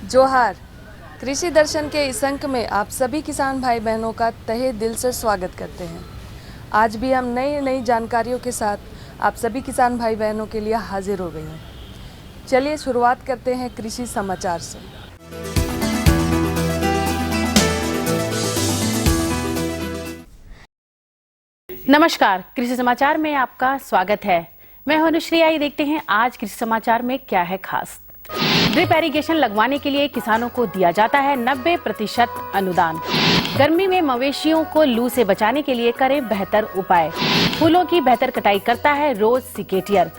जोहार। कृषि दर्शन के इस अंक में आप सभी किसान भाई बहनों का तहे दिल से स्वागत करते हैं। आज भी हम नई नई जानकारियों के साथ आप सभी किसान भाई बहनों के लिए हाजिर हो गए हैं। चलिए शुरुआत करते हैं कृषि समाचार से। नमस्कार, कृषि समाचार में आपका स्वागत है। मैं हूं अनुश्री। आइए देखते हैं आज कृषि समाचार में क्या है खास। ड्रिप इरिगेशन लगवाने के लिए किसानों को दिया जाता है 90% अनुदान। गर्मी में मवेशियों को लू से बचाने के लिए करें बेहतर उपाय। फूलों की बेहतर कटाई करता है रोज सिकेटियर।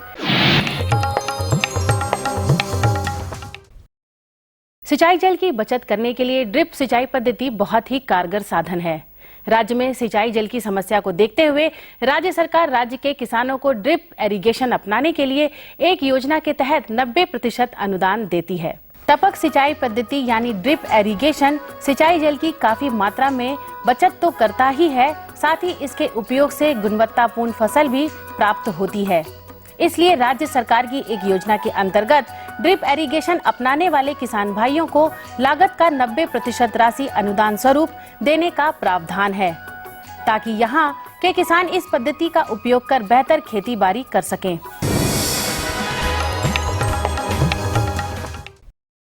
सिंचाई जल की बचत करने के लिए ड्रिप सिंचाई पद्धति बहुत ही कारगर साधन है। राज्य में सिंचाई जल की समस्या को देखते हुए राज्य सरकार राज्य के किसानों को ड्रिप इरिगेशन अपनाने के लिए एक योजना के तहत 90% अनुदान देती है। टपक सिंचाई पद्धति यानी ड्रिप इरिगेशन सिंचाई जल की काफी मात्रा में बचत तो करता ही है, साथ ही इसके उपयोग से गुणवत्तापूर्ण फसल भी प्राप्त होती है। इसलिए राज्य सरकार की एक योजना के अंतर्गत ड्रिप इरिगेशन अपनाने वाले किसान भाइयों को लागत का 90% राशि अनुदान स्वरूप देने का प्रावधान है, ताकि यहां के किसान इस पद्धति का उपयोग कर बेहतर खेती बाड़ी कर सकें।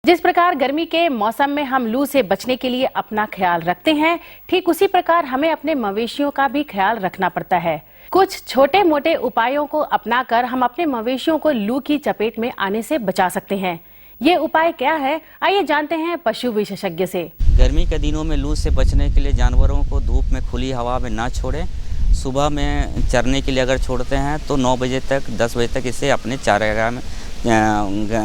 जिस प्रकार गर्मी के मौसम में हम लू से बचने के लिए अपना ख्याल रखते हैं, ठीक उसी प्रकार हमें अपने मवेशियों का भी ख्याल रखना पड़ता है। कुछ छोटे मोटे उपायों को अपनाकर हम अपने मवेशियों को लू की चपेट में आने से बचा सकते हैं। ये उपाय क्या है, आइए जानते हैं पशु विशेषज्ञ से। गर्मी के दिनों में लू से बचने के लिए जानवरों को धूप में खुली हवा में ना छोड़ें। सुबह में चरने के लिए अगर छोड़ते हैं तो 9 बजे तक 10 बजे तक इसे अपने चारागाह में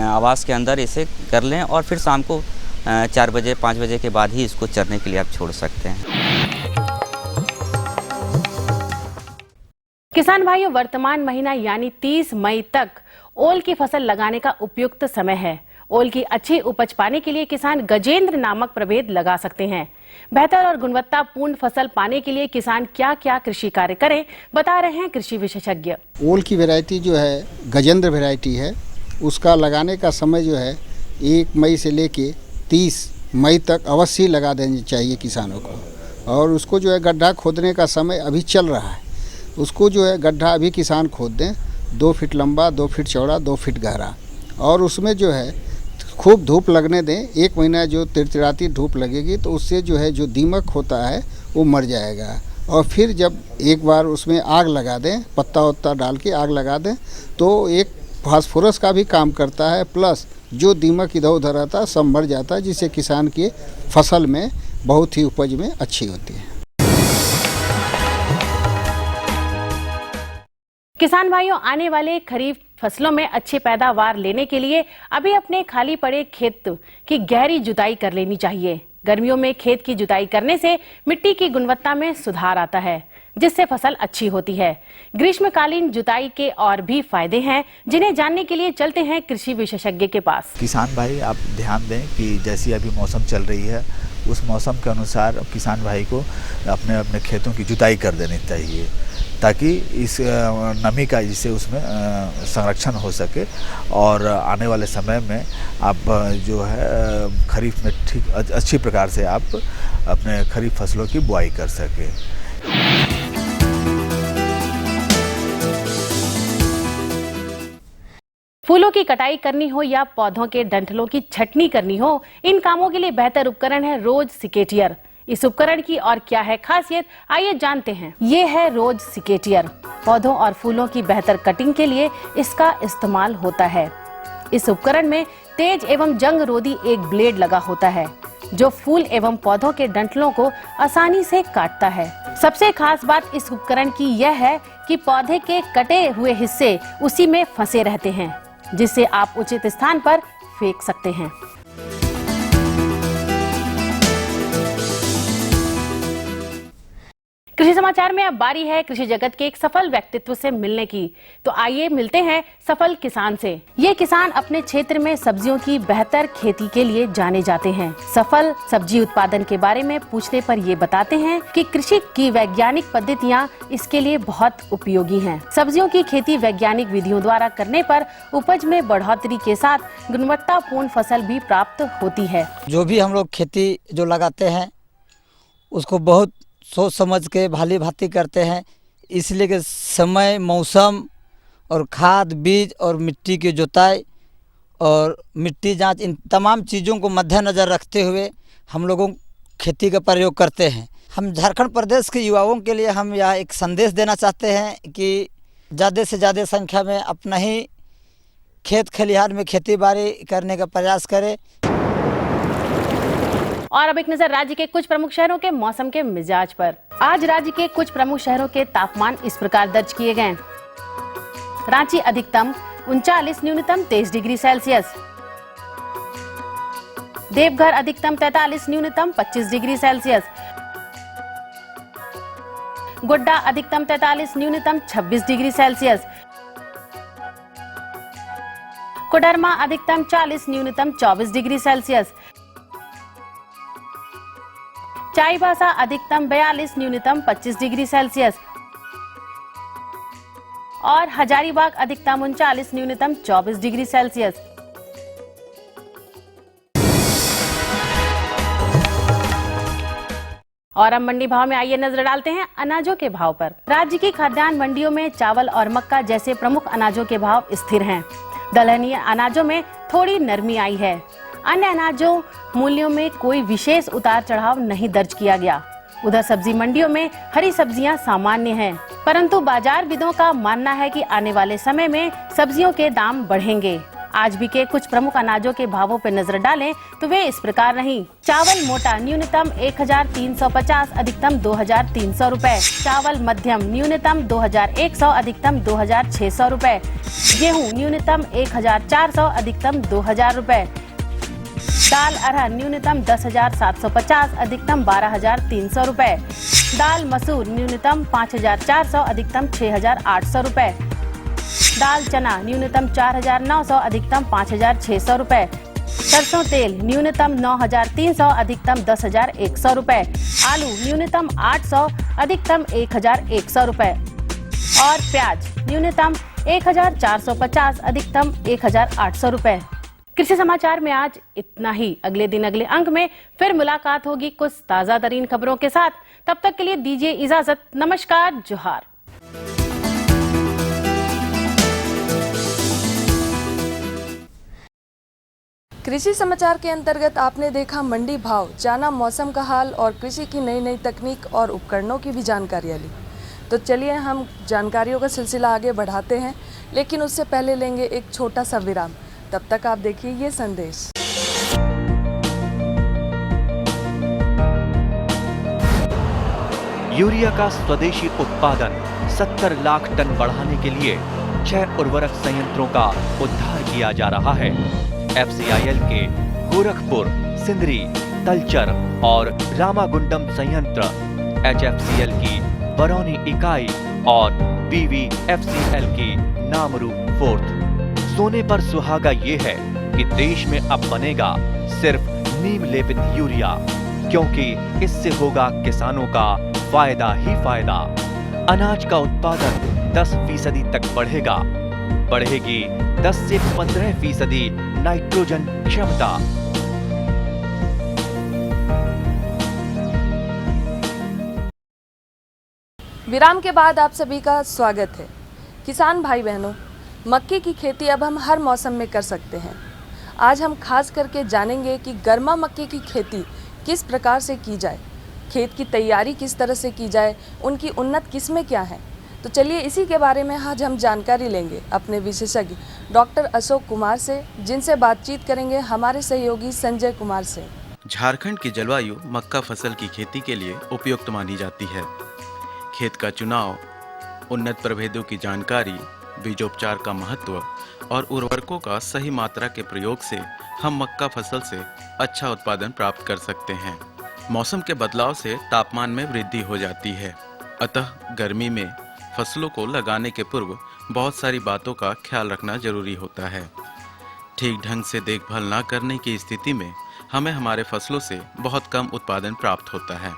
आवास के अंदर इसे कर लें और फिर शाम को 4 बजे 5 बजे के बाद ही इसको चरने के लिए आप छोड़ सकते हैं। किसान भाइयों, वर्तमान महीना यानी 30 मई तक ओल की फसल लगाने का उपयुक्त समय है। ओल की अच्छी उपज पाने के लिए किसान गजेंद्र नामक प्रभेद लगा सकते हैं। बेहतर और गुणवत्तापूर्ण फसल पाने के लिए किसान क्या क्या कृषि कार्य करें, बता रहे हैं कृषि विशेषज्ञ। ओल की वैरायटी जो है गजेंद्र वैरायटी है, उसका लगाने का समय जो है 1 मई से लेके 30 मई तक अवश्य लगा देनी चाहिए किसानों को। और उसको जो है गड्ढा खोदने का समय अभी चल रहा है, उसको जो है गड्ढा अभी किसान खोद दें 2 फीट लंबा, 2 फीट चौड़ा, 2 फीट गहरा, और उसमें जो है खूब धूप लगने दें। 1 महीना जो तिरतिराती धूप लगेगी तो उससे जो है जो दीमक होता है वो मर जाएगा। और फिर जब एक बार उसमें आग लगा दें, पत्ता वत्ता डाल के आग लगा दें, तो एक फास्फोरस का भी काम करता है, प्लस जो दीमक इधर उधर रहता है सब मर जाता है, जिससे किसान की फसल में बहुत ही उपज में अच्छी होती है। किसान भाइयों, आने वाले खरीफ फसलों में अच्छी पैदावार लेने के लिए अभी अपने खाली पड़े खेत की गहरी जुताई कर लेनी चाहिए। गर्मियों में खेत की जुताई करने से मिट्टी की गुणवत्ता में सुधार आता है, जिससे फसल अच्छी होती है। ग्रीष्मकालीन जुताई के और भी फायदे हैं, जिन्हें जानने के लिए चलते हैं कृषि विशेषज्ञ के पास। किसान भाई, आप ध्यान दें कि जैसी अभी मौसम चल रही है उस मौसम के अनुसार किसान भाई को अपने अपने खेतों की जुताई कर देनी चाहिए, ताकि इस नमी का जिससे उसमें संरक्षण हो सके और आने वाले समय में आप जो है खरीफ में ठीक अच्छी प्रकार से आप अपने खरीफ फसलों की बुआई कर सके। फूलों की कटाई करनी हो या पौधों के डंठलों की छटनी करनी हो, इन कामों के लिए बेहतर उपकरण है रोज सिकेटियर। इस उपकरण की और क्या है खासियत, आइए जानते हैं। ये है रोज सिकेटियर। पौधों और फूलों की बेहतर कटिंग के लिए इसका इस्तेमाल होता है। इस उपकरण में तेज एवं जंग रोधी एक ब्लेड लगा होता है, जो फूल एवं पौधों के डंठलों को आसानी से काटता है। सबसे खास बात इस उपकरण की यह है कि पौधे के कटे हुए हिस्से उसी में फंसे रहते हैं, जिससे आप उचित स्थान पर फेंक सकते हैं। कृषि समाचार में अब बारी है कृषि जगत के एक सफल व्यक्तित्व से मिलने की। तो आइए मिलते हैं सफल किसान से। ये किसान अपने क्षेत्र में सब्जियों की बेहतर खेती के लिए जाने जाते हैं। सफल सब्जी उत्पादन के बारे में पूछने पर ये बताते हैं कि कृषि की वैज्ञानिक पद्धतियाँ इसके लिए बहुत उपयोगी हैं। सब्जियों की खेती वैज्ञानिक विधियों द्वारा करने पर उपज में बढ़ोतरी के साथ गुणवत्तापूर्ण फसल भी प्राप्त होती है। जो भी हम लोग खेती जो लगाते हैं उसको बहुत सोच समझ के भाली भांति करते हैं, इसलिए कि समय, मौसम और खाद, बीज और मिट्टी की जुताई और मिट्टी जांच, इन तमाम चीज़ों को मद्देनज़र रखते हुए हम लोगों खेती का प्रयोग करते हैं। हम झारखंड प्रदेश के युवाओं के लिए हम यह एक संदेश देना चाहते हैं कि ज़्यादा से ज़्यादा संख्या में अपना ही खेत खलिहान में खेती बाड़ी करने का प्रयास करें। और अब एक नजर राज्य के कुछ प्रमुख शहरों के मौसम के मिजाज पर। आज राज्य के कुछ प्रमुख शहरों के तापमान इस प्रकार दर्ज किए गए। रांची अधिकतम 39, न्यूनतम 23 डिग्री सेल्सियस। देवघर अधिकतम 43, न्यूनतम 25 डिग्री सेल्सियस। गोड्डा अधिकतम 43, न्यूनतम 26 डिग्री सेल्सियस। कोडरमा अधिकतम 40, न्यूनतम 24 डिग्री सेल्सियस। चाईबासा अधिकतम 42, न्यूनतम 25 डिग्री सेल्सियस और हजारीबाग अधिकतम 39, न्यूनतम 24 डिग्री सेल्सियस। और अब मंडी भाव में आइए नजर डालते हैं अनाजों के भाव पर। राज्य की खाद्यान्न मंडियों में चावल और मक्का जैसे प्रमुख अनाजों के भाव स्थिर हैं। दलहनी अनाजों में थोड़ी नरमी आई है। अन्य अनाजों मूल्यों में कोई विशेष उतार चढ़ाव नहीं दर्ज किया गया। उधर सब्जी मंडियों में हरी सब्जियां सामान्य हैं, परंतु बाजारविदों का मानना है कि आने वाले समय में सब्जियों के दाम बढ़ेंगे। आज भी के कुछ प्रमुख अनाजों के भावों पर नजर डालें तो वे इस प्रकार रही। चावल मोटा न्यूनतम 1350, अधिकतम 2300 रुपए। चावल मध्यम न्यूनतम 2100, अधिकतम 2600 रुपए। गेहूँ न्यूनतम 1400, अधिकतम 2000 रुपए। दाल अरहर न्यूनतम 10,750, अधिकतम 12,300 रुपए। दाल मसूर न्यूनतम 5,400, अधिकतम 6,800 रुपए। दाल चना न्यूनतम 4,900, अधिकतम 5,600 रुपए। सरसों तेल न्यूनतम 9,300, अधिकतम 10,100 रुपए। आलू न्यूनतम 800, अधिकतम 1,100 रुपए और प्याज न्यूनतम 1,450, अधिकतम 1,800 रुपए। कृषि समाचार में आज इतना ही। अगले दिन अगले अंक में फिर मुलाकात होगी कुछ ताजा तरीन खबरों के साथ। तब तक के लिए दीजिए इजाजत। नमस्कार, जोहार। कृषि समाचार के अंतर्गत आपने देखा मंडी भाव, जाना मौसम का हाल और कृषि की नई नई तकनीक और उपकरणों की भी जानकारियाँ ली। तो चलिए हम जानकारियों का सिलसिला आगे बढ़ाते हैं, लेकिन उससे पहले लेंगे एक छोटा सा विराम। तब तक आप देखिए ये संदेश। यूरिया का स्वदेशी उत्पादन 70 लाख टन बढ़ाने के लिए 6 उर्वरक संयंत्रों का उद्धार किया जा रहा है। FCIL के गोरखपुर, सिंदरी, तलचर और रामागुंडम संयंत्र, HFCL की बरौनी इकाई और BVFCL की नामरू 4th। सोने पर सुहागा ये है कि देश में अब बनेगा सिर्फ नीम लेपित यूरिया, क्योंकि इससे होगा किसानों का फायदा ही फायदा। अनाज का उत्पादन 10% तक बढ़ेगा। बढ़ेगी 10 से 15% नाइट्रोजन क्षमता। विराम के बाद आप सभी का स्वागत है। किसान भाई बहनों, मक्के की खेती अब हम हर मौसम में कर सकते हैं। आज हम खास करके जानेंगे कि गर्मा मक्के की खेती किस प्रकार से की जाए, खेत की तैयारी किस तरह से की जाए, उनकी उन्नत किस्में क्या हैं। तो चलिए इसी के बारे में आज हम जानकारी लेंगे अपने विशेषज्ञ डॉक्टर अशोक कुमार से, जिनसे बातचीत करेंगे हमारे सहयोगी संजय कुमार से। झारखंड की जलवायु मक्का फसल की खेती के लिए उपयुक्त मानी जाती है। खेत का चुनाव, उन्नत प्रभेदों की जानकारी, बीजोपचार का महत्व और उर्वरकों का सही मात्रा के प्रयोग से हम मक्का फसल से अच्छा उत्पादन प्राप्त कर सकते हैं। मौसम के बदलाव से तापमान में वृद्धि हो जाती है। अतः गर्मी में फसलों को लगाने के पूर्व बहुत सारी बातों का ख्याल रखना जरूरी होता है। ठीक ढंग से देखभाल न करने की स्थिति में हमें हमारे फसलों से बहुत कम उत्पादन प्राप्त होता है।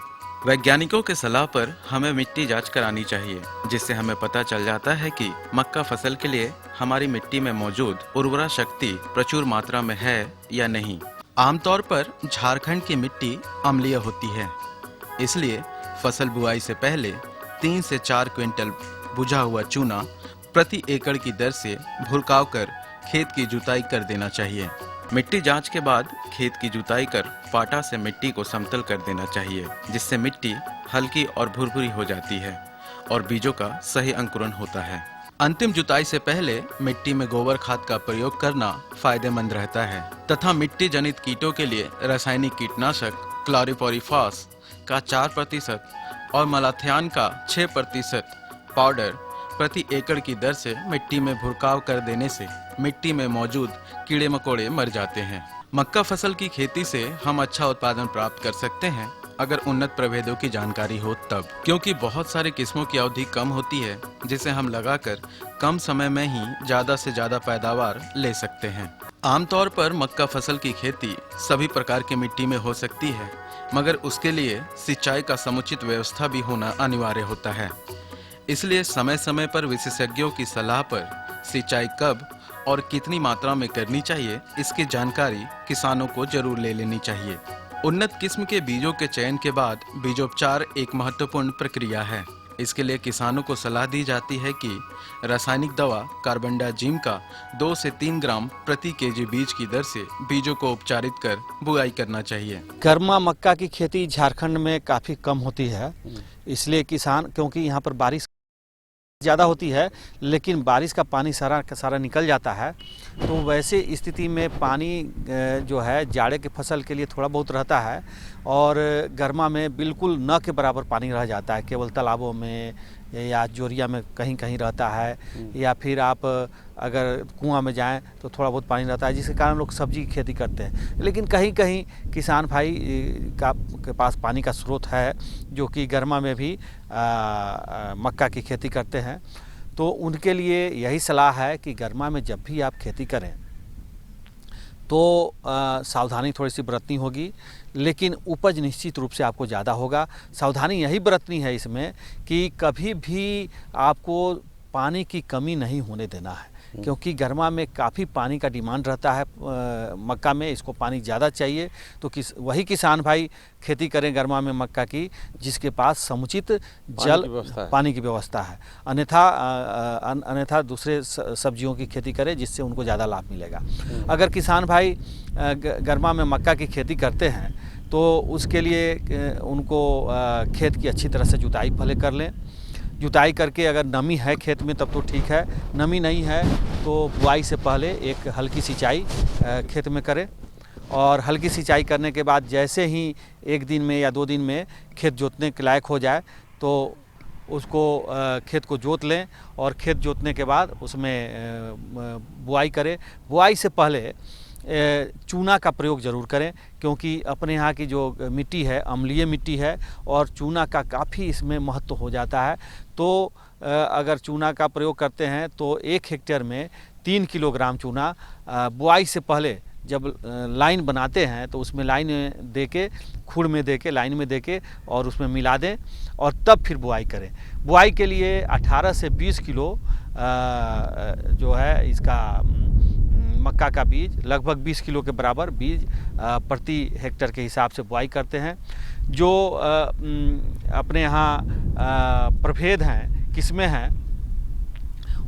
वैज्ञानिकों के सलाह पर हमें मिट्टी जांच करानी चाहिए, जिससे हमें पता चल जाता है कि मक्का फसल के लिए हमारी मिट्टी में मौजूद उर्वरा शक्ति प्रचुर मात्रा में है या नहीं। आमतौर पर झारखंड की मिट्टी अम्लीय होती है, इसलिए फसल बुआई से पहले 3 से 4 क्विंटल बुझा हुआ चूना प्रति एकड़ की दर से भुरकाव कर खेत की जुताई कर देना चाहिए। मिट्टी जांच के बाद खेत की जुताई कर पाटा से मिट्टी को समतल कर देना चाहिए, जिससे मिट्टी हल्की और भुरभुरी हो जाती है और बीजों का सही अंकुरण होता है। अंतिम जुताई से पहले मिट्टी में गोबर खाद का प्रयोग करना फायदेमंद रहता है तथा मिट्टी जनित कीटों के लिए रासायनिक कीटनाशक क्लोरिफॉस का 4% और मलाथियान का 6% पाउडर प्रति एकड़ की दर से मिट्टी में भुरकाव कर देने से मिट्टी में मौजूद कीड़े मकोड़े मर जाते हैं। मक्का फसल की खेती से हम अच्छा उत्पादन प्राप्त कर सकते हैं अगर उन्नत प्रभेदों की जानकारी हो तब, क्योंकि बहुत सारी किस्मों की अवधि कम होती है जिसे हम लगाकर कम समय में ही ज्यादा से ज्यादा पैदावार ले सकते हैं। आमतौर पर मक्का फसल की खेती सभी प्रकार की मिट्टी में हो सकती है, मगर उसके लिए सिंचाई का समुचित व्यवस्था भी होना अनिवार्य होता है। इसलिए समय समय पर विशेषज्ञों की सलाह पर सिंचाई कब और कितनी मात्रा में करनी चाहिए, इसकी जानकारी किसानों को जरूर ले लेनी चाहिए। उन्नत किस्म के बीजों के चयन के बाद बीजोपचार एक महत्वपूर्ण प्रक्रिया है। इसके लिए किसानों को सलाह दी जाती है कि रासायनिक दवा कार्बेंडाजिम का 2 से 3 ग्राम प्रति केजी बीज की दर से बीजों को उपचारित कर बुआई करना चाहिए। गर्मा मक्का की खेती झारखंड में काफ़ी कम होती है, इसलिए किसान, क्योंकि यहाँ पर बारिश ज़्यादा होती है लेकिन बारिश का पानी सारा का सारा निकल जाता है, तो वैसे स्थिति में पानी जो है जाड़े के फसल के लिए थोड़ा बहुत रहता है और गर्मा में बिल्कुल न के बराबर पानी रह जाता है। केवल तालाबों में या जोरिया में कहीं कहीं रहता है, या फिर आप अगर कुआं में जाएं तो थोड़ा बहुत पानी रहता है, जिसके कारण लोग सब्जी की खेती करते हैं। लेकिन कहीं कहीं किसान भाई के पास पानी का स्रोत है जो कि गर्मा में भी मक्का की खेती करते हैं, तो उनके लिए यही सलाह है कि गर्मा में जब भी आप खेती करें तो सावधानी थोड़ी सी बरतनी होगी, लेकिन उपज निश्चित रूप से आपको ज़्यादा होगा। सावधानी यही बरतनी है इसमें कि कभी भी आपको पानी की कमी नहीं होने देना है, क्योंकि गर्मा में काफ़ी पानी का डिमांड रहता है। मक्का में इसको पानी ज़्यादा चाहिए, तो वही किसान भाई खेती करें गर्मा में मक्का की जिसके पास समुचित पानी की व्यवस्था है। अन्यथा दूसरे सब्जियों की खेती करें जिससे उनको ज़्यादा लाभ मिलेगा। अगर किसान भाई गर्मा में मक्का की खेती करते हैं तो उसके लिए उनको खेत की अच्छी तरह से जुताई पहले कर लें। जुताई करके अगर नमी है खेत में तब तो ठीक है, नमी नहीं है तो बुआई से पहले एक हल्की सिंचाई खेत में करें, और हल्की सिंचाई करने के बाद जैसे ही 1 दिन में या 2 दिन में खेत जोतने के लायक हो जाए तो उसको खेत को जोत लें, और खेत जोतने के बाद उसमें बुआई करें। बुआई से पहले चूना का प्रयोग ज़रूर करें, क्योंकि अपने यहाँ की जो मिट्टी है अम्लीय मिट्टी है और चूना का काफ़ी इसमें महत्व हो जाता है। तो अगर चूना का प्रयोग करते हैं तो 1 हेक्टेयर में 3 किलोग्राम चूना बुआई से पहले जब लाइन बनाते हैं तो उसमें लाइन दे के, खुड़ में दे के, लाइन में दे के और उसमें मिला दें और तब फिर बुआई करें। बुआई के लिए 18 से 20 किलो जो है इसका मक्का का बीज, लगभग 20 किलो के बराबर बीज प्रति हेक्टेयर के हिसाब से बुआई करते हैं। जो अपने यहाँ प्रभेद हैं, किस्में हैं,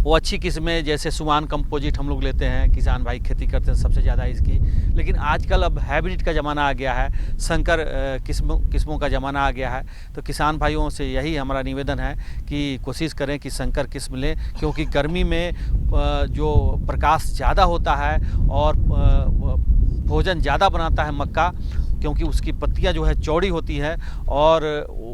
वो अच्छी किस्में जैसे सुमान कंपोजिट हम लोग लेते हैं, किसान भाई खेती करते हैं सबसे ज़्यादा इसकी। लेकिन आजकल अब हाइब्रिड का ज़माना आ गया है, संकर किस्मों का ज़माना आ गया है, तो किसान भाइयों से यही हमारा निवेदन है कि कोशिश करें कि संकर किस्म लें, क्योंकि गर्मी में जो प्रकाश ज़्यादा होता है और भोजन ज़्यादा बनाता है मक्का, क्योंकि उसकी पत्तियां जो है चौड़ी होती है और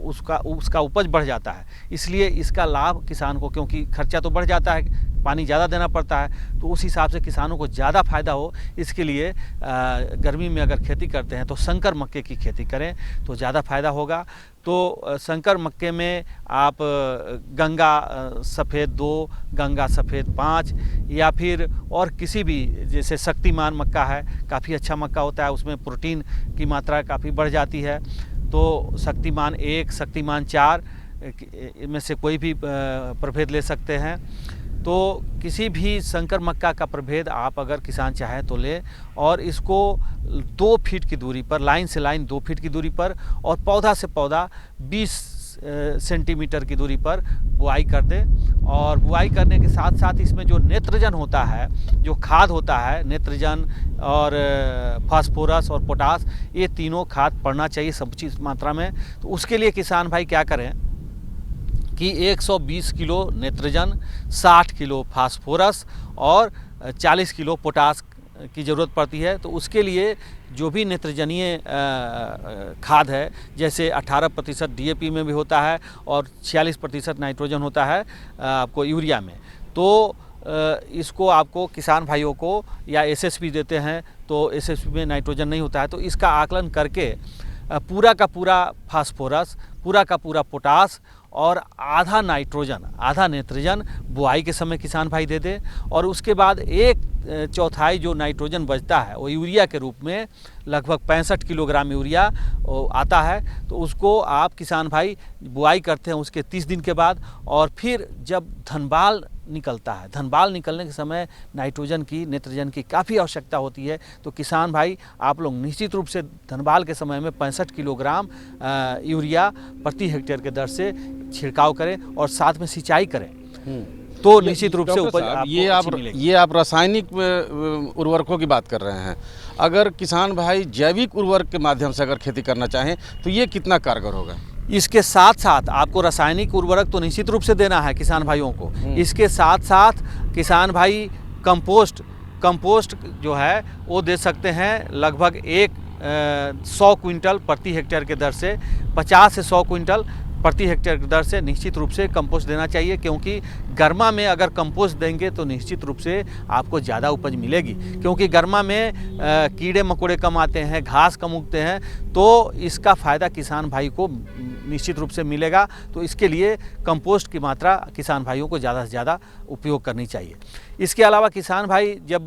उसका उपज बढ़ जाता है। इसलिए इसका लाभ किसान को, क्योंकि खर्चा तो बढ़ जाता है पानी ज़्यादा देना पड़ता है, तो उस हिसाब से किसानों को ज़्यादा फायदा हो इसके लिए गर्मी में अगर खेती करते हैं तो संकर मक्के की खेती करें तो ज़्यादा फायदा होगा। तो संकर मक्के में आप गंगा सफ़ेद 2, गंगा सफ़ेद 5 या फिर और किसी भी, जैसे शक्तिमान मक्का है, काफ़ी अच्छा मक्का होता है, उसमें प्रोटीन की मात्रा काफ़ी बढ़ जाती है। तो शक्तिमान 1, शक्तिमान 4 में से कोई भी प्रभेद ले सकते हैं। तो किसी भी संकर मक्का का प्रभेद आप अगर किसान चाहें तो ले, और इसको 2 फीट की दूरी पर, लाइन से लाइन 2 फीट की दूरी पर और पौधा से पौधा 20 सेंटीमीटर की दूरी पर बुआई कर दें। और बुआई करने के साथ साथ इसमें जो नेत्रजन होता है, जो खाद होता है, नेत्रजन और फास्फोरस और पोटास, ये तीनों खाद पड़ना चाहिए समुचित मात्रा में। तो उसके लिए किसान भाई क्या करें कि 120 किलो नेत्रजन, 60 किलो फास्फोरस और 40 किलो पोटास की ज़रूरत पड़ती है। तो उसके लिए जो भी नेत्रजनीय खाद है, जैसे 18% DAP में भी होता है और 46% नाइट्रोजन होता है आपको यूरिया में, तो इसको आपको किसान भाइयों को, या SSP देते हैं तो SSP में नाइट्रोजन नहीं होता है, तो इसका आकलन करके पूरा का पूरा फास्फोरस, पूरा का पूरा पोटास और आधा नाइट्रोजन, आधा नेत्रजन बुआई के समय किसान भाई दे दे। और उसके बाद 1/4 जो नाइट्रोजन बचता है वो यूरिया के रूप में लगभग 65 किलोग्राम यूरिया आता है। तो उसको आप किसान भाई बुआई करते हैं उसके 30 दिन के बाद, और फिर जब धनबाल निकलता है, धनबाल निकलने के समय नाइट्रोजन की, नेत्रजन की काफ़ी आवश्यकता होती है। तो किसान भाई आप लोग निश्चित रूप से धनबाल के समय में 65 किलोग्राम यूरिया प्रति हेक्टेयर के दर से छिड़काव करें और साथ में सिंचाई करें, तो निश्चित रूप से उपज आपको ये आप रासायनिक उर्वरकों की बात कर रहे हैं। अगर किसान भाई जैविक उर्वरक के माध्यम से अगर खेती करना चाहें तो ये कितना कारगर होगा? इसके साथ साथ आपको रासायनिक उर्वरक तो निश्चित रूप से देना है किसान भाइयों को। इसके साथ साथ किसान भाई कंपोस्ट जो है वो दे सकते हैं लगभग 100 क्विंटल प्रति हेक्टेयर के दर से, 50 से 100 क्विंटल प्रति हेक्टेयर की दर से निश्चित रूप से कंपोस्ट देना चाहिए, क्योंकि गर्मा में अगर कंपोस्ट देंगे तो निश्चित रूप से आपको ज़्यादा उपज मिलेगी। क्योंकि गर्मा में कीड़े मकोड़े कम आते हैं, घास कम उगते हैं, तो इसका फ़ायदा किसान भाई को निश्चित रूप से मिलेगा। तो इसके लिए कंपोस्ट की मात्रा किसान भाइयों को ज़्यादा से ज़्यादा उपयोग करनी चाहिए। इसके अलावा किसान भाई जब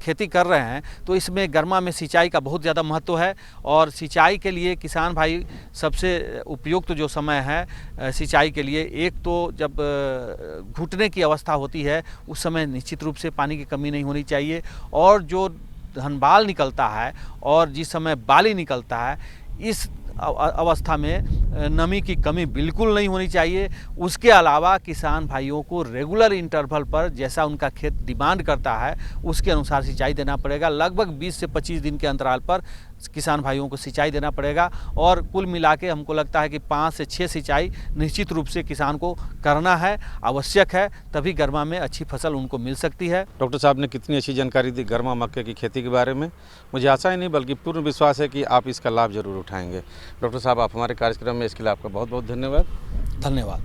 खेती कर रहे हैं तो इसमें गर्मा में सिंचाई का बहुत ज़्यादा महत्व है, और सिंचाई के लिए किसान भाई सबसे उपयुक्त जो समय है सिंचाई के लिए, एक तो जब घुटने की अवस्था होती है उस समय निश्चित रूप से पानी की कमी नहीं होनी चाहिए, और जो धनबाल निकलता है और जिस समय बाली निकलता है इस अवस्था में नमी की कमी बिल्कुल नहीं होनी चाहिए। उसके अलावा किसान भाइयों को रेगुलर इंटरवल पर, जैसा उनका खेत डिमांड करता है उसके अनुसार सिंचाई देना पड़ेगा। लगभग 20 से 25 दिन के अंतराल पर किसान भाइयों को सिंचाई देना पड़ेगा, और कुल मिला के हमको लगता है कि 5 से 6 सिंचाई निश्चित रूप से किसान को करना है, आवश्यक है, तभी गर्मा में अच्छी फसल उनको मिल सकती है। डॉक्टर साहब ने कितनी अच्छी जानकारी दी गर्मा मक्के की खेती के बारे में। मुझे आशा ही नहीं बल्कि पूर्ण विश्वास है कि आप इसका लाभ जरूर उठाएंगे। डॉक्टर साहब आप हमारे कार्यक्रम में, इसके लिए आपका बहुत बहुत धन्यवाद। धन्यवाद।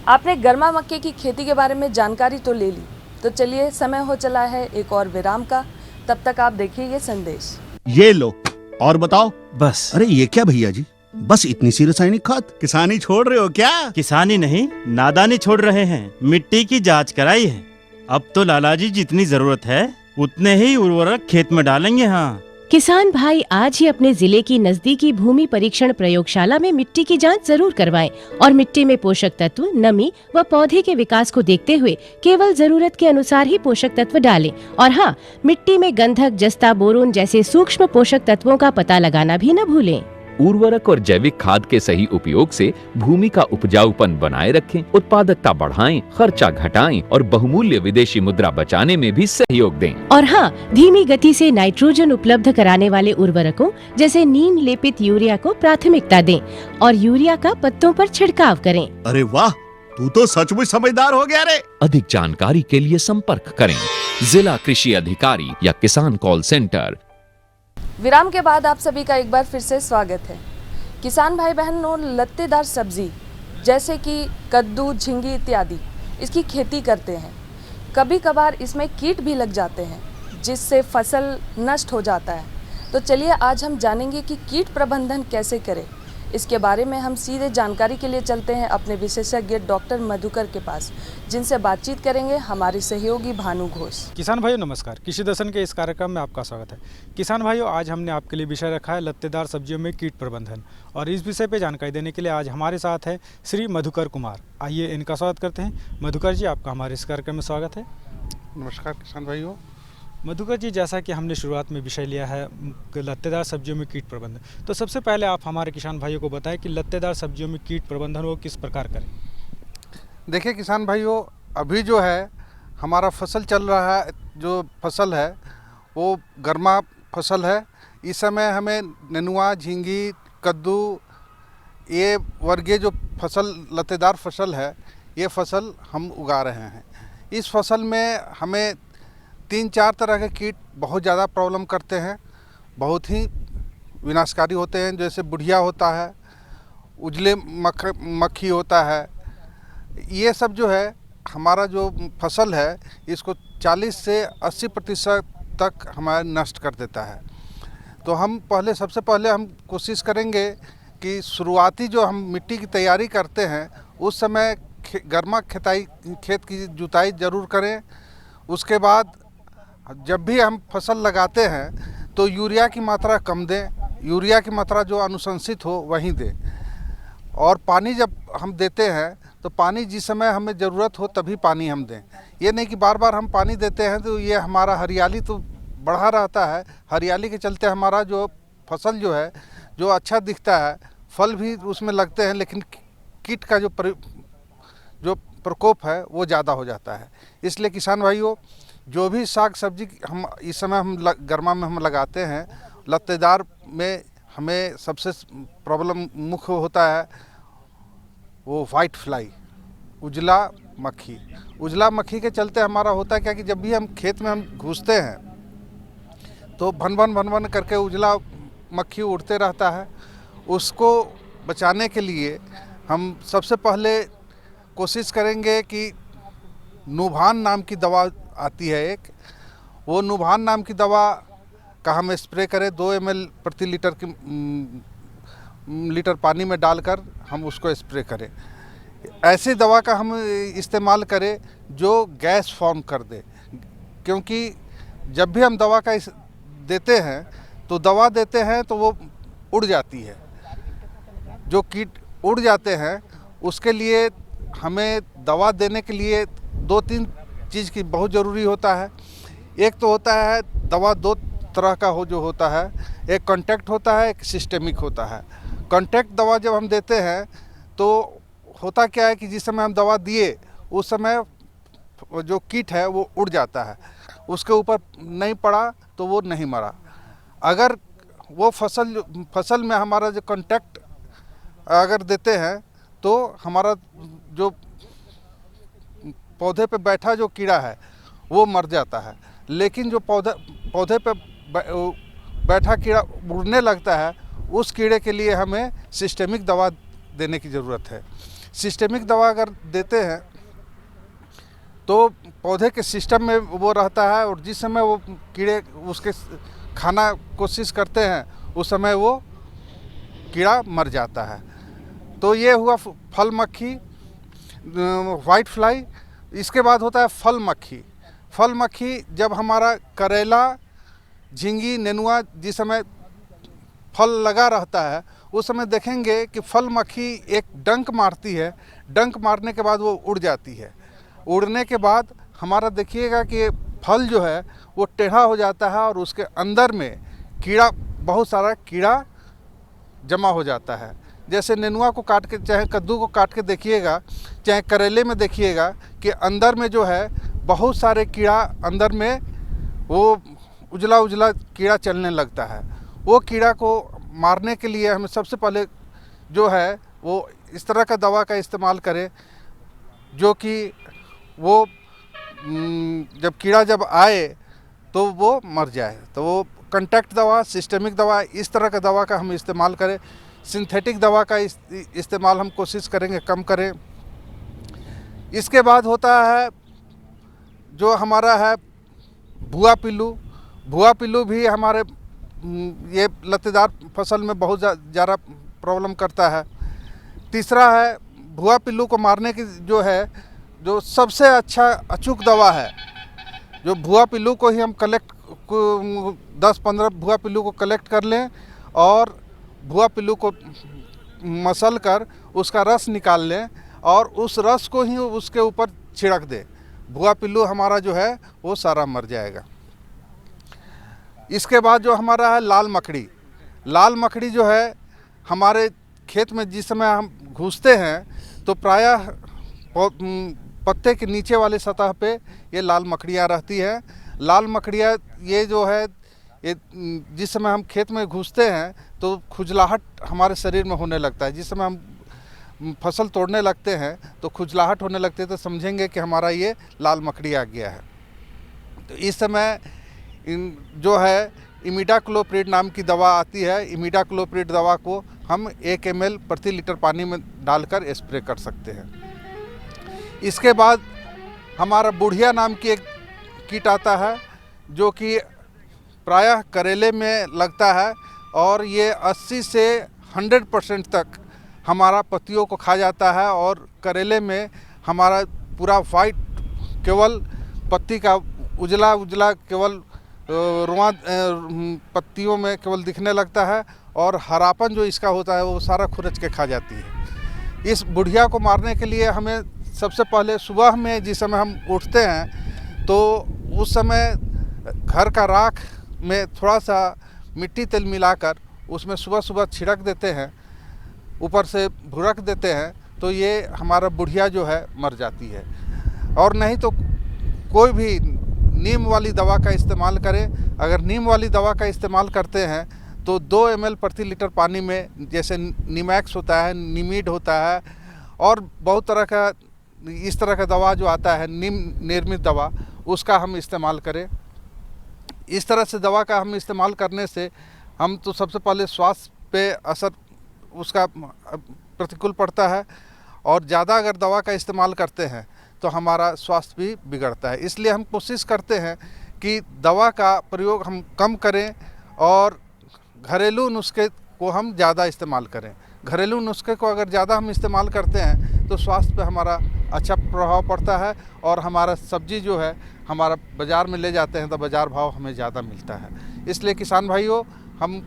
आपने गर्मा मक्के की खेती के बारे में जानकारी तो ले ली, तो चलिए समय हो चला है एक और विराम का। तब तक आप देखिए ये संदेश। ये लो और बताओ। बस। अरे ये क्या भैया जी, बस इतनी सी रासायनिक खाद? किसानी छोड़ रहे हो क्या? किसानी नहीं, नादानी छोड़ रहे हैं। मिट्टी की जांच कराई है, अब तो लालाजी जितनी जरूरत है उतने ही उर्वरक खेत में डालेंगे। हाँ, किसान भाई आज ही अपने जिले की नजदीकी भूमि परीक्षण प्रयोगशाला में मिट्टी की जांच जरूर करवाएं और मिट्टी में पोषक तत्व, नमी व पौधे के विकास को देखते हुए केवल जरूरत के अनुसार ही पोषक तत्व डालें। और हाँ, मिट्टी में गंधक, जस्ता, बोरोन जैसे सूक्ष्म पोषक तत्वों का पता लगाना भी न भूलें। उर्वरक और जैविक खाद के सही उपयोग से भूमि का उपजाऊपन बनाए रखें, उत्पादकता बढ़ाएं, खर्चा घटाएं और बहुमूल्य विदेशी मुद्रा बचाने में भी सहयोग दें। और हाँ, धीमी गति से नाइट्रोजन उपलब्ध कराने वाले उर्वरकों जैसे नीम लेपित यूरिया को प्राथमिकता दें और यूरिया का पत्तों पर छिड़काव करें। अरे वाह, तू तो सचमुच समझदार हो गया रे। अधिक जानकारी के लिए संपर्क करें जिला कृषि अधिकारी या किसान कॉल सेंटर। विराम के बाद आप सभी का एक बार फिर से स्वागत है। किसान भाई बहनों लत्तेदार सब्जी जैसे कि कद्दू, झींगी इत्यादि इसकी खेती करते हैं। कभी कभार इसमें कीट भी लग जाते हैं जिससे फसल नष्ट हो जाता है। तो चलिए आज हम जानेंगे कि कीट प्रबंधन कैसे करें। इसके बारे में हम सीधे जानकारी के लिए चलते हैं अपने विशेषज्ञ डॉक्टर मधुकर के पास, जिनसे बातचीत करेंगे हमारे सहयोगी भानु घोष। किसान भाइयों नमस्कार, कृषि दर्शन के इस कार्यक्रम में आपका स्वागत है। किसान भाइयों, आज हमने आपके लिए विषय रखा है लत्तेदार सब्जियों में कीट प्रबंधन, और इस विषय पर जानकारी देने के लिए आज हमारे साथ है श्री मधुकर कुमार। आइए इनका स्वागत करते हैं। मधुकर जी, आपका हमारे इस कार्यक्रम में स्वागत है। नमस्कार किसान भाइयों। मधुकर जी, जैसा कि हमने शुरुआत में विषय लिया है लत्तेदार सब्जियों में कीट प्रबंधन, तो सबसे पहले आप हमारे किसान भाइयों को बताएं कि लत्तेदार सब्जियों में कीट प्रबंधन वो किस प्रकार करें। देखिए किसान भाइयों, अभी जो है हमारा फसल चल रहा है, जो फसल है वो गर्मा फसल है। इस समय हमें नेनुआ, झींगी, कद्दू, ये वर्गीय जो फसल लत्तेदार फसल है, ये फसल हम उगा रहे हैं। इस फसल में हमें 3-4 तरह के कीट बहुत ज़्यादा प्रॉब्लम करते हैं, बहुत ही विनाशकारी होते हैं। जैसे बुढ़िया होता है, उजले मक्खी होता है। ये सब जो है हमारा जो फसल है इसको 40 से 80% तक हमारा नष्ट कर देता है। तो हम सबसे पहले हम कोशिश करेंगे कि शुरुआती जो हम मिट्टी की तैयारी करते हैं उस समय गर्मा खेत की जुताई ज़रूर करें। उसके बाद जब भी हम फसल लगाते हैं तो यूरिया की मात्रा कम दें, यूरिया की मात्रा जो अनुशंसित हो वहीं दें। और पानी जब हम देते हैं तो पानी जिस समय हमें ज़रूरत हो तभी पानी हम दें। ये नहीं कि बार बार हम पानी देते हैं तो ये हमारा हरियाली तो बढ़ा रहता है, हरियाली के चलते हमारा जो फसल जो है जो अच्छा दिखता है, फल भी उसमें लगते हैं, लेकिन कीट का जो प्रकोप है वो ज़्यादा हो जाता है। इसलिए किसान भाइयों, जो भी साग सब्जी हम इस समय गर्मा में हम लगाते हैं, लत्तेदार में हमें सबसे प्रॉब्लम मुख्य होता है वो वाइट फ्लाई, उजला मक्खी। उजला मक्खी के चलते हमारा होता है क्या कि जब भी हम खेत में हम घुसते हैं तो भन करके उजला मक्खी उड़ते रहता है। उसको बचाने के लिए हम सबसे पहले कोशिश करेंगे कि नुभान नाम की दवा आती है एक, वो नुभान नाम की दवा का हम स्प्रे करें 2 ml प्रति लीटर पानी में डालकर हम उसको स्प्रे करें। ऐसी दवा का हम इस्तेमाल करें जो गैस फॉर्म कर दे, क्योंकि जब भी हम दवा का देते हैं तो दवा देते हैं तो वो उड़ जाती है, जो कीट उड़ जाते हैं उसके लिए हमें दवा देने के लिए 2-3 चीज़ की बहुत ज़रूरी होता है। एक तो होता है दवा 2 तरह का जो होता है, एक कॉन्टैक्ट होता है, एक सिस्टेमिक होता है। कॉन्टैक्ट दवा जब हम देते हैं तो होता क्या है कि जिस समय हम दवा दिए उस समय जो कीट है वो उड़ जाता है, उसके ऊपर नहीं पड़ा तो वो नहीं मरा। अगर वो फसल में हमारा जो कॉन्टैक्ट अगर देते हैं तो हमारा जो पौधे पे बैठा जो कीड़ा है वो मर जाता है, लेकिन जो पौधे पे बैठा कीड़ा उड़ने लगता है उस कीड़े के लिए हमें सिस्टेमिक दवा देने की ज़रूरत है। सिस्टेमिक दवा अगर देते हैं तो पौधे के सिस्टम में वो रहता है, और जिस समय वो कीड़े उसके खाना कोशिश करते हैं उस समय वो कीड़ा मर जाता है। तो ये हुआ फल मक्खी, वाइट फ्लाई। इसके बाद होता है फल मक्खी। फल मक्खी जब हमारा करेला, झींगी, नेनुआ जिस समय फल लगा रहता है उस समय देखेंगे कि फल मक्खी एक डंक मारती है, डंक मारने के बाद वो उड़ जाती है। उड़ने के बाद हमारा देखिएगा कि फल जो है वो टेढ़ा हो जाता है और उसके अंदर में कीड़ा, बहुत सारा कीड़ा जमा हो जाता है। जैसे नेनुआ को काट के, चाहे कद्दू को काट के देखिएगा, चाहे करेले में देखिएगा कि अंदर में जो है बहुत सारे कीड़ा, अंदर में वो उजला उजला कीड़ा चलने लगता है। वो कीड़ा को मारने के लिए हमें सबसे पहले जो है वो इस तरह का दवा का इस्तेमाल करें जो कि वो जब कीड़ा जब आए तो वो मर जाए। तो वो कॉन्टैक्ट दवा, सिस्टेमिक दवा, इस तरह का दवा का हम इस्तेमाल करें। सिंथेटिक दवा का इस्तेमाल हम कोशिश करेंगे कम करें। इसके बाद होता है जो हमारा है भुआ पिल्लू भी हमारे ये लत्तेदार फसल में बहुत ज़्यादा प्रॉब्लम करता है। तीसरा है भुआ पिल्लू को मारने की जो सबसे अच्छा अचूक दवा है, जो भुआ पिल्लू को ही हम 10-15 भुआ पिल्लू को कलेक्ट कर लें और भुआ पिल्लू को मसल कर उसका रस निकाल लें और उस रस को ही उसके ऊपर छिड़क दें, भुआ पिल्लू हमारा जो है वो सारा मर जाएगा। इसके बाद जो हमारा है लाल मकड़ी जो है हमारे खेत में जिस समय हम घुसते हैं तो प्रायः पत्ते के नीचे वाले सतह पे ये लाल मकड़ियाँ रहती हैं। लाल मकड़ियाँ ये जो है ये जिस समय हम खेत में घुसते हैं तो खुजलाहट हमारे शरीर में होने लगता है। जिस समय हम फसल तोड़ने लगते हैं तो खुजलाहट होने लगती है, तो समझेंगे कि हमारा ये लाल मकड़ी आ गया है। तो इस समय जो है इमिडाक्लोप्रिड नाम की दवा आती है। इमिडाक्लोप्रिड दवा को हम 1 ml प्रति लीटर पानी में डालकर स्प्रे कर सकते हैं। इसके बाद हमारा बुढ़िया नाम की एक कीट आता है जो कि प्रायः करेले में लगता है और ये 80 से 100% तक हमारा पत्तियों को खा जाता है और करेले में हमारा पूरा वाइट केवल पत्ती का उजला केवल रुआ पत्तियों में केवल दिखने लगता है और हरापन जो इसका होता है वो सारा खुरच के खा जाती है। इस बुढ़िया को मारने के लिए हमें सबसे पहले सुबह में जिस समय हम उठते हैं तो उस समय घर का राख में थोड़ा सा मिट्टी तेल मिलाकर उसमें सुबह छिड़क देते हैं, ऊपर से भुरक देते हैं, तो ये हमारा बुढ़िया जो है मर जाती है। और नहीं तो कोई भी नीम वाली दवा का इस्तेमाल करें। अगर नीम वाली दवा का इस्तेमाल करते हैं तो 2 ml प्रति लीटर पानी में, जैसे नीमैक्स होता है, निमिड होता है और बहुत तरह का इस तरह का दवा जो आता है नीम निर्मित दवा, उसका हम इस्तेमाल करें। इस तरह से दवा का हम इस्तेमाल करने से हम तो सबसे पहले स्वास्थ्य पे असर उसका प्रतिकूल पड़ता है और ज़्यादा अगर दवा का इस्तेमाल करते हैं तो हमारा स्वास्थ्य भी बिगड़ता है। इसलिए हम कोशिश करते हैं कि दवा का प्रयोग हम कम करें और घरेलू नुस्खे को हम ज़्यादा इस्तेमाल करें। घरेलू नुस्खे को अगर ज़्यादा हम इस्तेमाल करते हैं तो स्वास्थ्य पे हमारा अच्छा प्रभाव पड़ता है और हमारा सब्जी जो है हमारा बाज़ार में ले जाते हैं तो बाज़ार भाव हमें ज़्यादा मिलता है। इसलिए किसान भाइयों, हम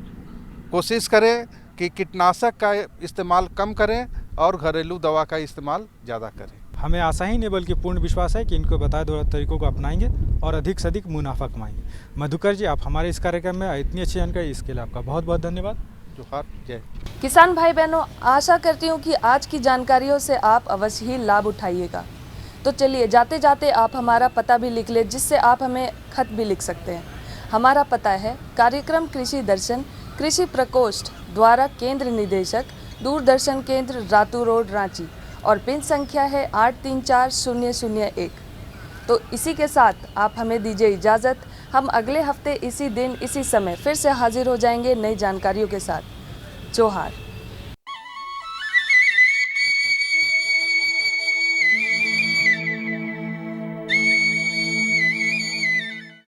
कोशिश करें कि कीटनाशक का इस्तेमाल कम करें और घरेलू दवा का इस्तेमाल ज़्यादा करें। हमें आशा ही नहीं बल्कि पूर्ण विश्वास है कि इनको बताए दो तरीकों को अपनाएंगे और अधिक से अधिक मुनाफा कमाएंगे। मधुकर जी, आप हमारे इस कार्यक्रम में इतनी अच्छी जानकारी, इसके लिए आपका बहुत बहुत धन्यवाद। जोहार, जय। किसान भाई बहनों, आशा करती हूँ कि आज की जानकारियों से आप अवश्य ही लाभ उठाइएगा। तो चलिए जाते जाते आप हमारा पता भी लिख ले, जिससे आप हमें खत भी लिख सकते हैं। हमारा पता है कार्यक्रम कृषि दर्शन, कृषि प्रकोष्ठ द्वारा केंद्र निदेशक, दूरदर्शन केंद्र, रातू रोड, रांची, और पिन संख्या है 834001। तो इसी के साथ आप हमें दीजिए इजाज़त। हम अगले हफ्ते इसी दिन इसी समय फिर से हाजिर हो जाएंगे नई जानकारियों के साथ। जोहार।